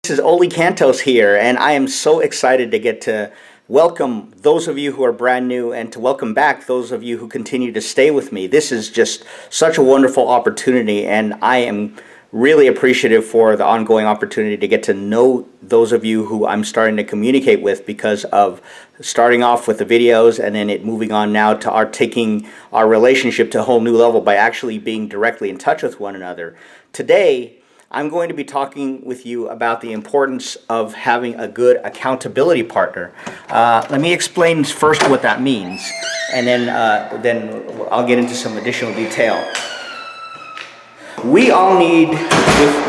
This is Ollie Cantos here, and I am so excited to get to welcome those of you who are brand new and to welcome back those of you who continue to stay with me. This is just such a wonderful opportunity, and I am really appreciative for the ongoing opportunity to get to know those of you who I'm starting to communicate with, because of starting off with the videos and then it moving on now to our taking our relationship to a whole new level by actually being directly in touch with one another. Today, I'm going to be talking with you about the importance of having a good accountability partner. Let me explain first what that means, and then I'll get into some additional detail. We all need,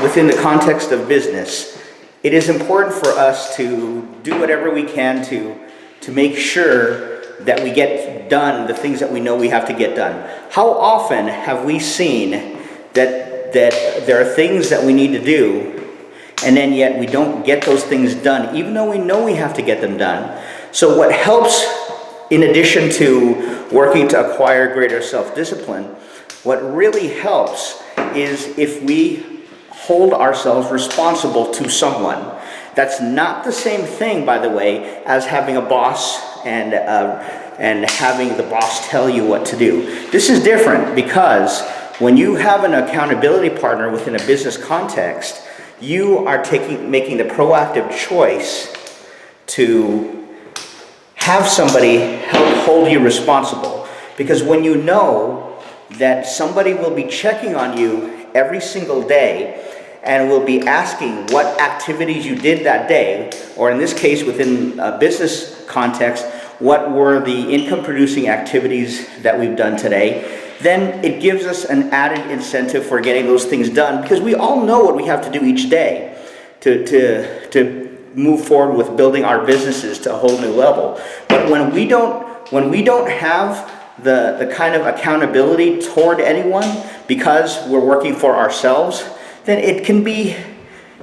within the context of business, it is important for us to do whatever we can to make sure that we get done the things that we know we have to get done. How often have we seen that there are things that we need to do, and then yet we don't get those things done, even though we know we have to get them done? So what helps, in addition to working to acquire greater self-discipline, what really helps is if we hold ourselves responsible to someone. That's not the same thing, by the way, as having a boss and having the boss tell you what to do. This is different, because when you have an accountability partner within a business context, you are making the proactive choice to have somebody help hold you responsible. Because when you know that somebody will be checking on you every single day and will be asking what activities you did that day, or in this case within a business context, what were the income producing activities that we've done today, then it gives us an added incentive for getting those things done, because we all know what we have to do each day to move forward with building our businesses to a whole new level. But when we don't have the kind of accountability toward anyone because we're working for ourselves, then it can be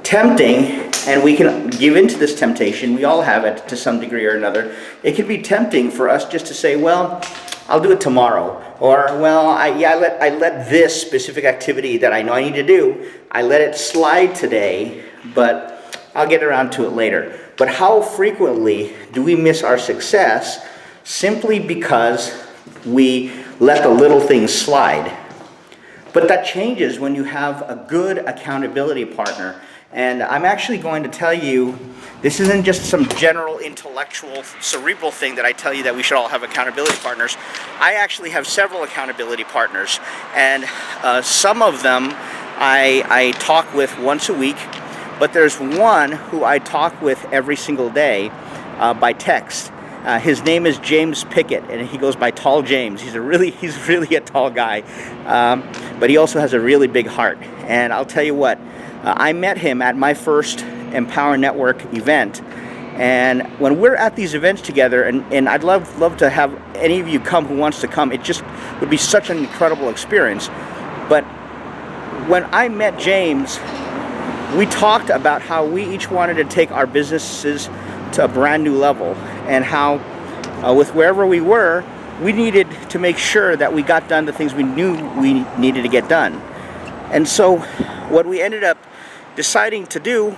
tempting, and we can give into this temptation. We all have it to some degree or another. It can be tempting for us just to say, well, I'll do it tomorrow. Or, well, I let this specific activity that I know I need to do, I let it slide today, but I'll get around to it later. But how frequently do we miss our success simply because we let the little things slide? But that changes when you have a good accountability partner. And I'm actually going to tell you, this isn't just some general intellectual, cerebral thing that I tell you that we should all have accountability partners. I actually have several accountability partners, and some of them I talk with once a week, but there's one who I talk with every single day by text. His name is James Pickett, and he goes by Tall James. He's really a tall guy, but he also has a really big heart. And I'll tell you what, I met him at my first Empower Network event, and when we're at these events together, and I'd love to have any of you come who wants to come, it just would be such an incredible experience. But when I met James, we talked about how we each wanted to take our businesses to a brand new level, and how with wherever we were, we needed to make sure that we got done the things we knew we needed to get done. And so what we ended up deciding to do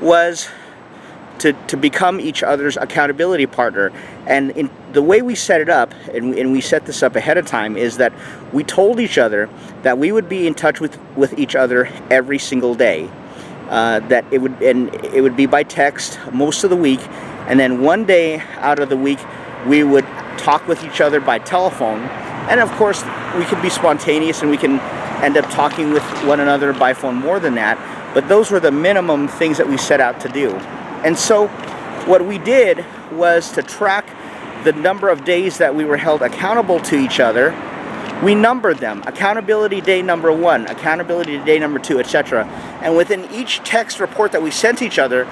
was to become each other's accountability partner. And in the way we set it up, and we set this up ahead of time, is that we told each other that we would be in touch with each other every single day. That it would be by text most of the week, and then one day out of the week we would talk with each other by telephone. And of course we could be spontaneous and we can end up talking with one another by phone more than that, but those were the minimum things that we set out to do. And so what we did was to track the number of days that we were held accountable to each other. We numbered them: accountability day number 1, accountability day number 2, etc. And within each text report that we sent each other,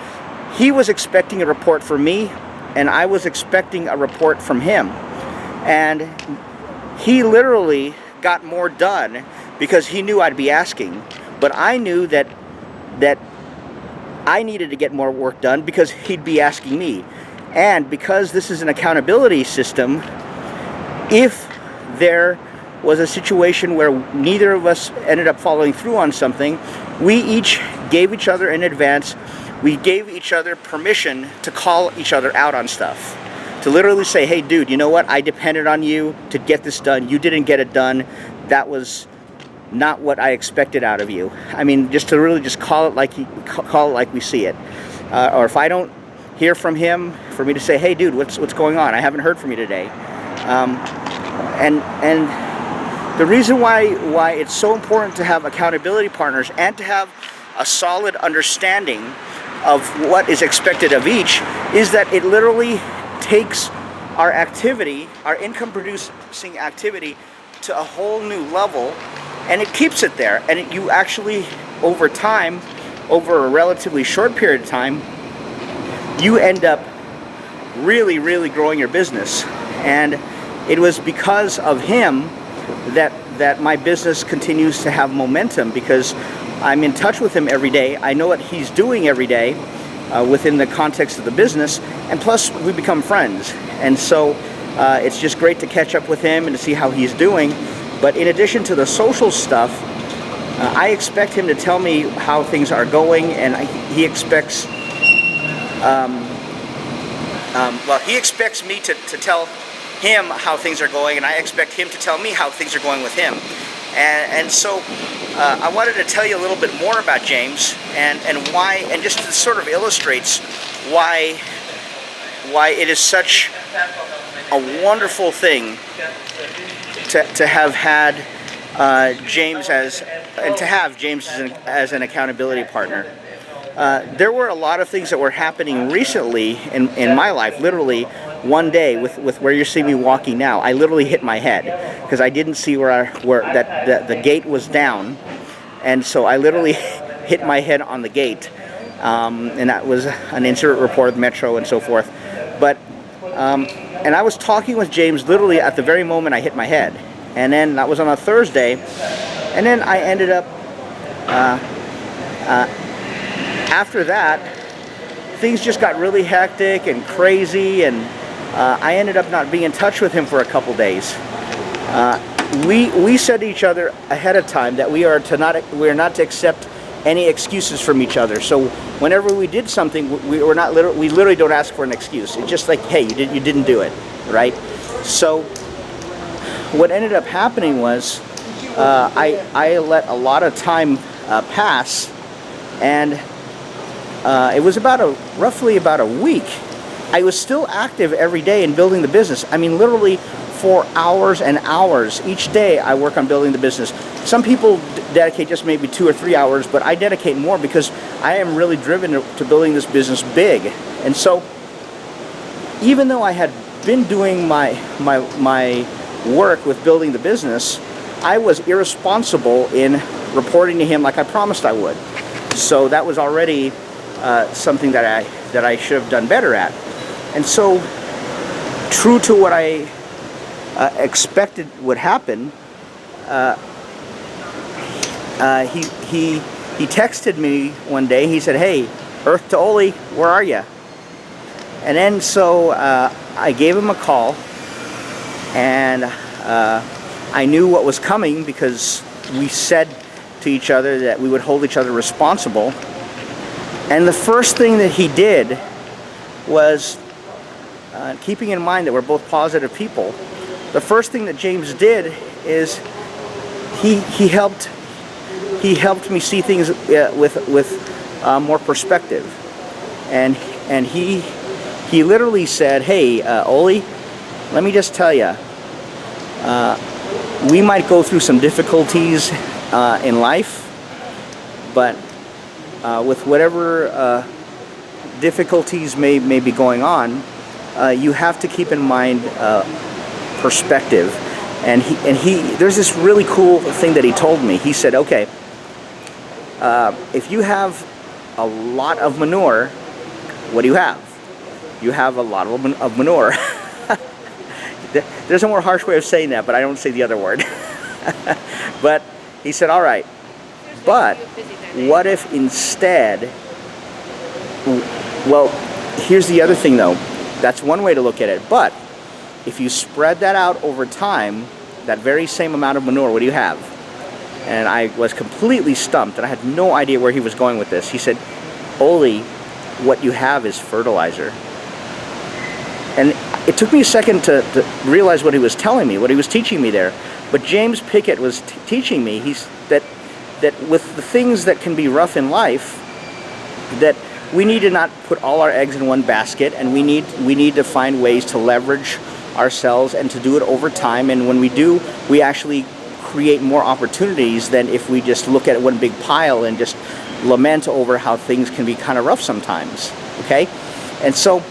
he was expecting a report from me, and I was expecting a report from him. And he literally got more done because he knew I'd be asking. But I knew that I needed to get more work done because he'd be asking me. And because this is an accountability system, if there was a situation where neither of us ended up following through on something, we each gave each other in advance we gave each other permission to call each other out on stuff. To literally say, hey dude, you know what? I depended on you to get this done. You didn't get it done. That was not what I expected out of you. I mean, just to really just call it like we see it. Or if I don't hear from him, for me to say, hey dude, what's going on? I haven't heard from you today. And the reason why it's so important to have accountability partners and to have a solid understanding of what is expected of each is that it literally takes our activity, our income producing activity, to a whole new level, and it keeps it there. And you actually, over time, over a relatively short period of time, you end up really, really growing your business. And it was because of him that my business continues to have momentum, because I'm in touch with him every day. I know what he's doing every day within the context of the business, and plus we become friends. And so it's just great to catch up with him and to see how he's doing. But in addition to the social stuff, I expect him to tell me how things are going, and he expects he expects me to tell him how things are going, and I expect him to tell me how things are going with him. And so I wanted to tell you a little bit more about James and why, and just to sort of illustrates why it is such a wonderful thing to have had James as an accountability partner. There were a lot of things that were happening recently in my life. Literally, one day with where you see me walking now, I literally hit my head because I didn't see where the gate was down, and so I literally hit my head on the gate, and that was an incident report, Metro, and so forth. But and I was talking with James literally at the very moment I hit my head, and then that was on a Thursday, and then I ended up. After that, things just got really hectic and crazy, and I ended up not being in touch with him for a couple days. We said to each other ahead of time that we are not to accept any excuses from each other. So whenever we did something, we literally don't ask for an excuse. It's just like, hey, you didn't do it, right? So what ended up happening was I let a lot of time pass, and it was roughly about a week. I was still active every day in building the business. I mean, literally for hours and hours. Each day I work on building the business. Some people dedicate just maybe 2 or 3 hours, but I dedicate more because I am really driven to building this business big. And so even though I had been doing my work with building the business, I was irresponsible in reporting to him like I promised I would. So that was already something that I should have done better at. And so, true to what I expected would happen, he texted me one day. He said, "Hey, Earth to Ollie, where are you?" And then so I gave him a call, and I knew what was coming because we said to each other that we would hold each other responsible. And the first thing that he did was, keeping in mind that we're both positive people, the first thing that James did is he helped me see things with more perspective. And he literally said, "Hey, Ollie, let me just tell you, we might go through some difficulties in life, but with whatever difficulties may be going on, you have to keep in mind perspective." And there's this really cool thing that he told me. He said, "Okay, if you have a lot of manure, what do you have? You have a lot of manure." There's a more harsh way of saying that, but I don't say the other word. But he said, "All right, but what if instead," well, here's the other thing though. That's one way to look at it. But if you spread that out over time, that very same amount of manure, what do you have? And I was completely stumped, and I had no idea where he was going with this. He said, "Ollie, what you have is fertilizer. And it took me a second to realize what he was telling me, what he was teaching me there. But James Pickett was teaching me that with the things that can be rough in life, that we need to not put all our eggs in one basket, and we need to find ways to leverage ourselves and to do it over time. And when we do, we actually create more opportunities than if we just look at one big pile and just lament over how things can be kind of rough sometimes. Okay? And so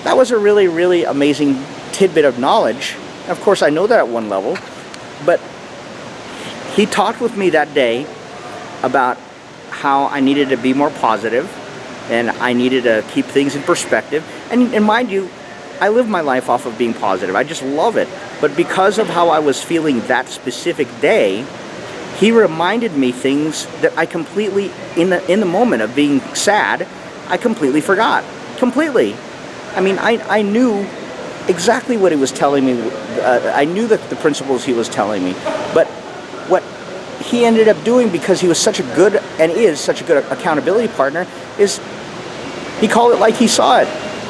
that was a really, really amazing tidbit of knowledge. Of course, I know that at one level, but he talked with me that day about how I needed to be more positive and I needed to keep things in perspective. And mind you, I live my life off of being positive. I just love it. But because of how I was feeling that specific day, he reminded me things that I completely, in the moment of being sad, I completely forgot. Completely. I mean, I knew exactly what he was telling me. I knew the principles he was telling me. But what he ended up doing, because he was such a good, and is such a good accountability partner, is he called it like he saw it.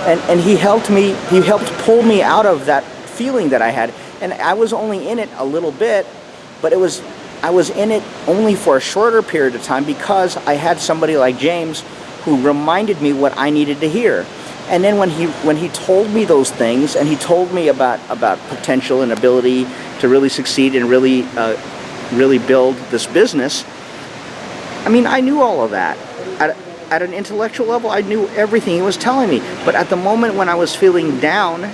And he helped pull me out of that feeling that I had. And I was only in it a little bit, but I was in it only for a shorter period of time because I had somebody like James who reminded me what I needed to hear. And then when he told me those things, and he told me about potential and ability to really succeed and really build this business, I mean, I knew all of that. At an intellectual level, I knew everything he was telling me. But at the moment when I was feeling down,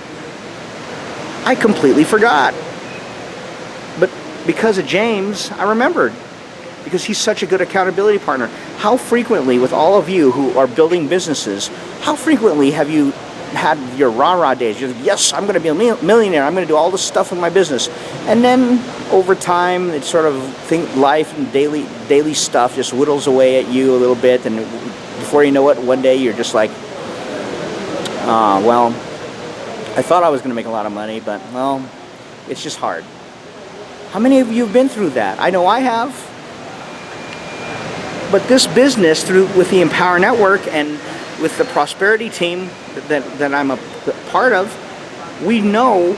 I completely forgot. But because of James, I remembered. Because he's such a good accountability partner. How frequently, with all of you who are building businesses, how frequently have you had your rah-rah days? You're like, yes, I'm going to be a millionaire. I'm going to do all this stuff with my business. And then over time, it's sort of life and daily stuff just whittles away at you a little bit. And before you know it, one day you're just like, well, I thought I was going to make a lot of money, but, well, it's just hard. How many of you have been through that? I know I have. But this business, with the Empower Network and with the prosperity team that I'm a part of, we know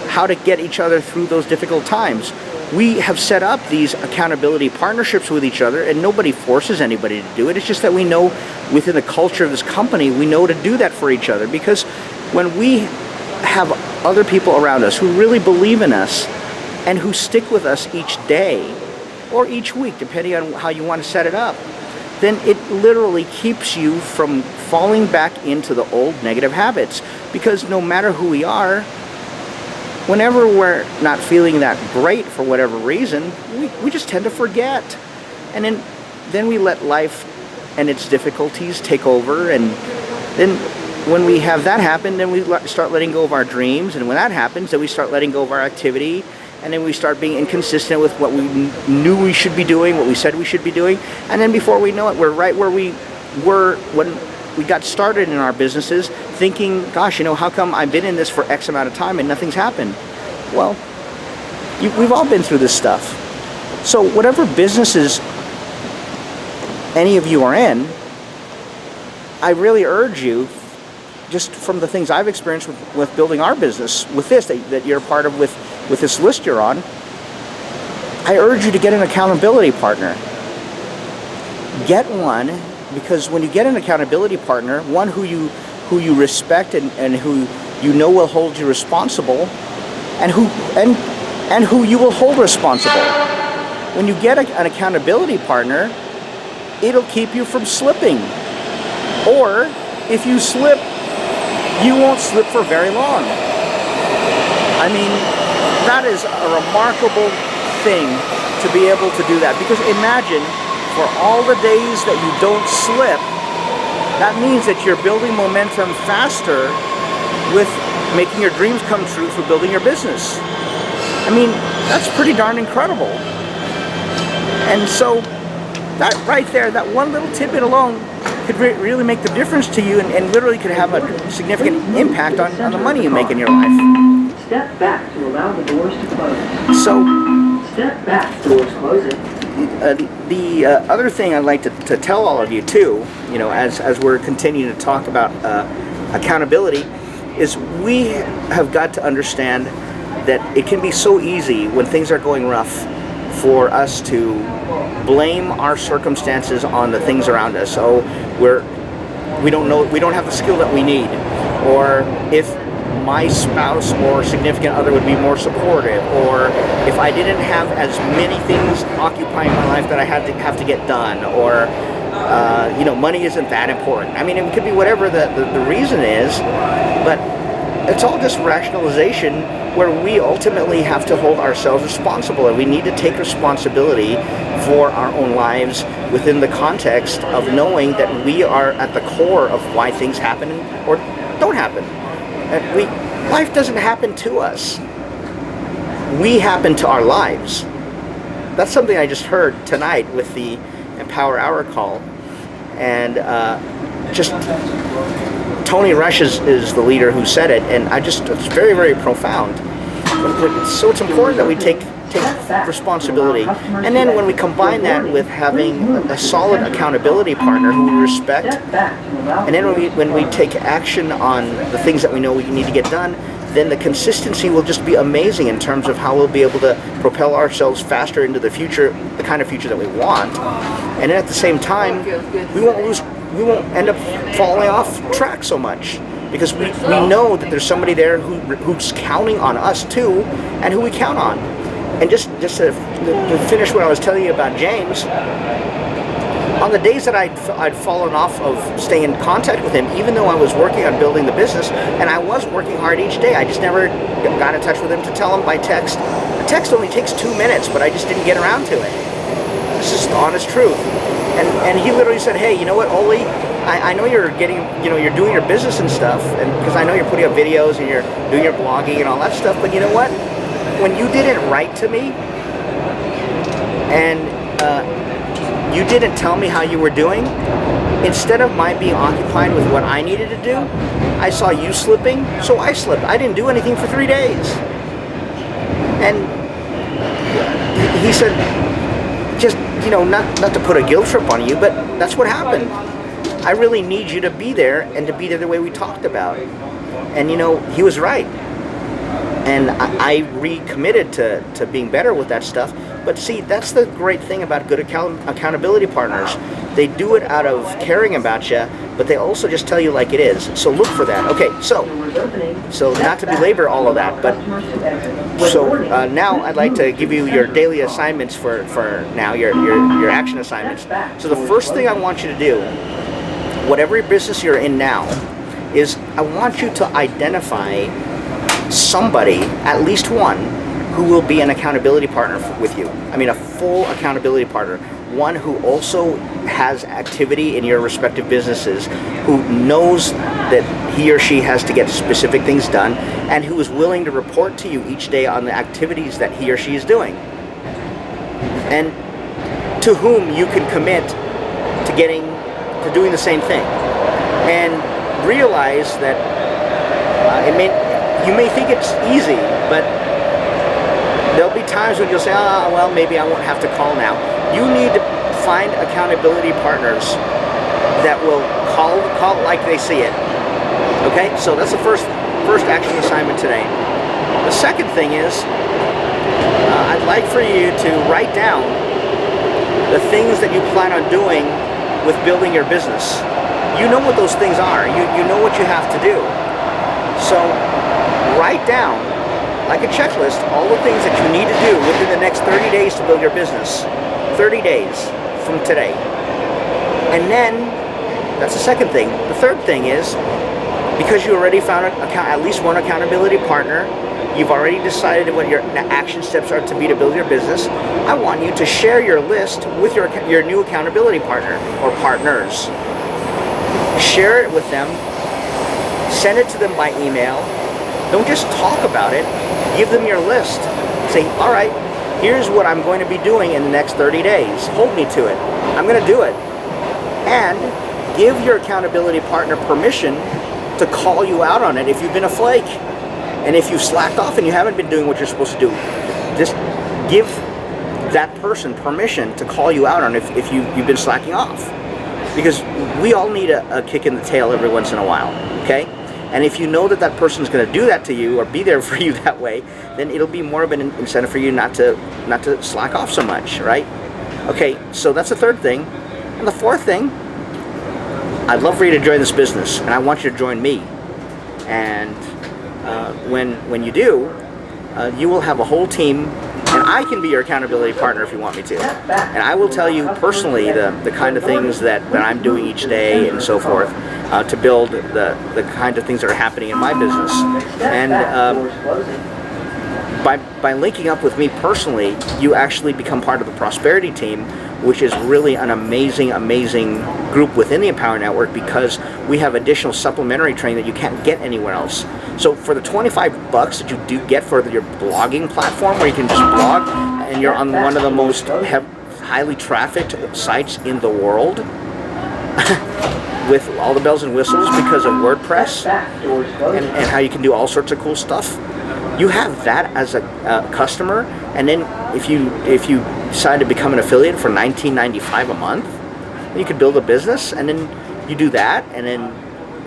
how to get each other through those difficult times. We have set up these accountability partnerships with each other, and nobody forces anybody to do it. It's just that we know within the culture of this company, we know to do that for each other. Because when we have other people around us who really believe in us and who stick with us each day or each week, depending on how you want to set it up, then it literally keeps you from falling back into the old negative habits. Because no matter who we are, whenever we're not feeling that great for whatever reason, we just tend to forget. And then we let life and its difficulties take over. And then when we have that happen, then we start letting go of our dreams. And when that happens, then we start letting go of our activity. And then we start being inconsistent with what we knew we should be doing, what we said we should be doing. And then before we know it, we're right where we were when we got started in our businesses, thinking, gosh, how come I've been in this for X amount of time and nothing's happened? Well, we've all been through this stuff. So whatever businesses any of you are in, I really urge you, just from the things I've experienced with building our business, with this, that you're a part of with this list you're on, I urge you to get an accountability partner. Get one, because when you get an accountability partner, one who you respect and who you know will hold you responsible, and who you will hold responsible. When you get an accountability partner, it'll keep you from slipping. Or if you slip, you won't slip for very long. I mean, that is a remarkable thing to be able to do that. Because imagine, for all the days that you don't slip, that means that you're building momentum faster with making your dreams come true for building your business. I mean, that's pretty darn incredible. And so, that right there, that one little tidbit alone could really make the difference to you, and literally could have a significant impact on the money you make in your life. Step back to allow the doors to close. So, Step back, doors closing. The other thing I'd like to tell all of you too, as we're continuing to talk about accountability, is we have got to understand that it can be so easy when things are going rough for us to blame our circumstances on the things around us. So we don't have the skill that we need, or if my spouse or significant other would be more supportive, or if I didn't have as many things occupying my life that I have to get done, or money isn't that important. I mean, it could be whatever the reason is, but it's all just rationalization where we ultimately have to hold ourselves responsible, and we need to take responsibility for our own lives within the context of knowing that we are at the core of why things happen or don't happen. Life doesn't happen to us. We happen to our lives. That's something I just heard tonight with the Empower Hour call. And just Tony Rush is the leader who said it, and it's very, very profound. So it's important that we take responsibility. And then when we combine that with having a solid accountability partner who we respect, and then when we take action on the things that we know we need to get done, then the consistency will just be amazing in terms of how we'll be able to propel ourselves faster into the future, the kind of future that we want. And then at the same time, we won't end up falling off track so much, because we know that there's somebody there who's counting on us too, and who we count on. And just to finish what I was telling you about James, on the days that I'd fallen off of staying in contact with him, even though I was working on building the business, and I was working hard each day, I just never got in touch with him to tell him by text. The text only takes 2 minutes, but I just didn't get around to it. This is the honest truth. And he literally said, "Hey, you know what, Ollie? I know you're you're doing your business and stuff, and because I know you're putting up videos and you're doing your blogging and all that stuff, but you know what? When you didn't write to me and you didn't tell me how you were doing, instead of my being occupied with what I needed to do, I saw you slipping, so I slipped. I didn't do anything for 3 days." And he said, just, not to put a guilt trip on you, but that's what happened. I really need you to be there, and to be there the way we talked about. And he was right. And I recommitted to being better with that stuff. But see, that's the great thing about good accountability partners. They do it out of caring about you, but they also just tell you like it is. So look for that. Okay, so not to belabor all of that, but now I'd like to give you your daily assignments for now, your action assignments. So the first thing I want you to do, whatever business you're in now, is I want you to identify somebody, at least one, who will be an accountability partner with you. I mean, a full accountability partner. One who also has activity in your respective businesses, who knows that he or she has to get specific things done, and who is willing to report to you each day on the activities that he or she is doing. And to whom you can commit to doing the same thing. And realize that you may think it's easy, but there'll be times when you'll say, well, maybe I won't have to call now. You need to find accountability partners that will call it like they see it. Okay, so that's the first action assignment today. The second thing is, I'd like for you to write down the things that you plan on doing with building your business. You know what those things are. You know what you have to do. So write down, like a checklist, all the things that you need to do within the next 30 days to build your business. 30 days from today. And then, that's the second thing. The third thing is, because you already found at least one accountability partner, you've already decided what your action steps are to build your business, I want you to share your list with your new accountability partner or partners. Share it with them. Send it to them by email. Don't just talk about it. Give them your list. Say, all right, here's what I'm going to be doing in the next 30 days. Hold me to it. I'm going to do it. And give your accountability partner permission to call you out on it if you've been a flake. And if you've slacked off and you haven't been doing what you're supposed to do. Just give that person permission to call you out on if you've been slacking off. Because we all need a kick in the tail every once in a while, okay? And if you know that that person's going to do that to you or be there for you that way, then it'll be more of an incentive for you not to slack off so much, right? Okay, so that's the third thing. And the fourth thing, I'd love for you to join this business, and I want you to join me. And when you do, you will have a whole team, and I can be your accountability partner if you want me to. And I will tell you personally the kind of things that I'm doing each day and so forth to build the kind of things that are happening in my business. And by linking up with me personally, you actually become part of the prosperity team, which is really an amazing group within the Empower Network, because we have additional supplementary training that you can't get anywhere else. So for the $25 that you do get for your blogging platform, where you can just blog, and you're on one of the most highly trafficked sites in the world, with all the bells and whistles because of WordPress, and how you can do all sorts of cool stuff. You have that as a customer, and then if you decide to become an affiliate for $19.95 a month, you could build a business, and then you do that, and then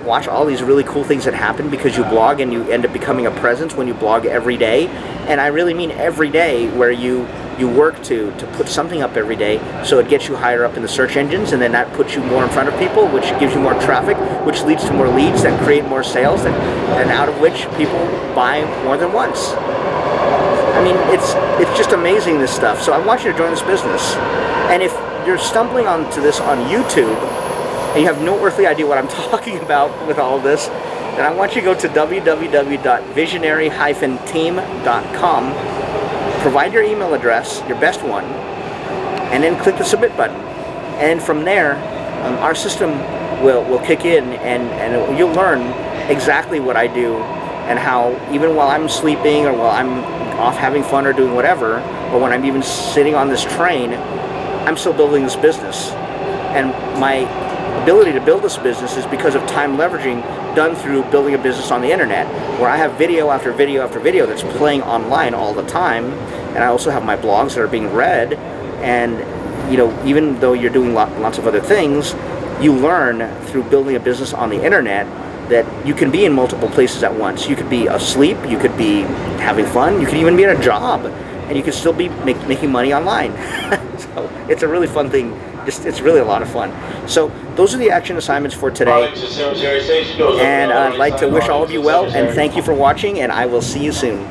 watch all these really cool things that happen because you blog, and you end up becoming a presence when you blog every day. And I really mean every day, where you work to put something up every day, so it gets you higher up in the search engines, and then that puts you more in front of people, which gives you more traffic, which leads to more leads that create more sales, and out of which people buy more than once. I mean, it's just amazing, this stuff. So I want you to join this business. And if you're stumbling onto this on YouTube and you have no earthly idea what I'm talking about with all of this, then I want you to go to www.visionary-team.com, provide your email address, your best one, and then click the submit button. And from there, our system will kick in, and you'll learn exactly what I do, and how even while I'm sleeping, or while I'm off having fun or doing whatever, or when I'm even sitting on this train, I'm still building this business. And my ability to build this business is because of time leveraging done through building a business on the internet, where I have video after video after video that's playing online all the time, and I also have my blogs that are being read. And even though you're doing lots of other things, you learn through building a business on the internet that you can be in multiple places at once. You could be asleep, you could be having fun, you could even be in a job, and you could still be making money online. So it's a really fun thing. It's really a lot of fun. So those are the action assignments for today. And I'd like to wish all of you well, and thank you for watching, and I will see you soon.